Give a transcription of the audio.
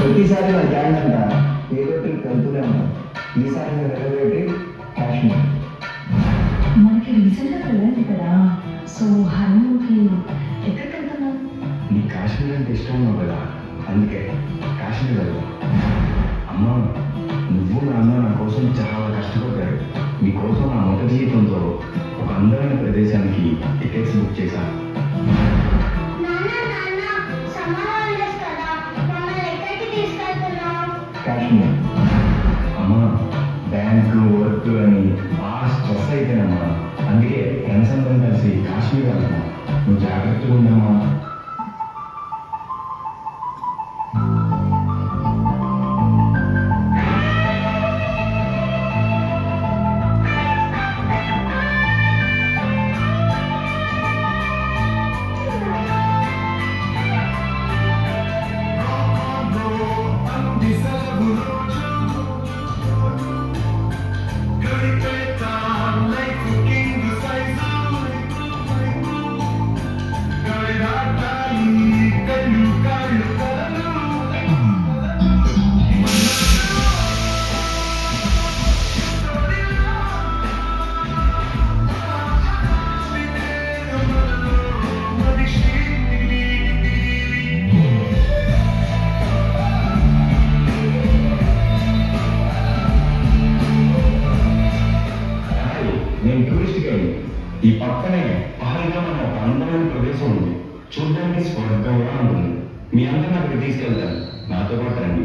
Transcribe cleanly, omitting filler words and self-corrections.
ప్రతిసారి నా గ్యాంగ్ అంట ఏదో ట్రిప్ వెళ్తూనే ఉంటాం. ఈసారి నేను వెళ్ళబెట్టి కాశ్మీర్. మనకి రీసెంట్గా వెళ్ళండి కదా, సో హనీమూన్కి ఎక్కడికి వెళ్తున్నాం? నీ కాశ్మీర్ అంటే ఇష్టం ఉన్నావు కదా, అందుకే కాశ్మీర్ వెళ్దాం. అమ్మ, నువ్వు నాన్న నా కోసం చాలా కష్టపడ్డారు. మీకోసం నా మొదటి జీవితంతో ఒక అందమైన ప్రదేశానికి టికెట్స్ బుక్ చేశాను. కాశ్మీర్. అమ్మా, బ్యాంకు వర్క్ అని బాగా స్ట్రెస్ అయిపోయినమ్మా. అందుకే ఫ్రెండ్స్ అందరం కలిసి కాశ్మీర్ వెళ్తామా. నువ్వు జాగ్రత్తగా ఉన్నామా. నేను టూరిస్ట్ గైడ్. ఈ పక్కనే పహల్గామ్ అనే ఒక అందమైన ప్రదేశం ఉంది. చూడడానికి స్వర్గంగా ఉంటుంది. మీ అందరూ అక్కడికి తీసుకెళ్తాను. నాతో పాటు రండి.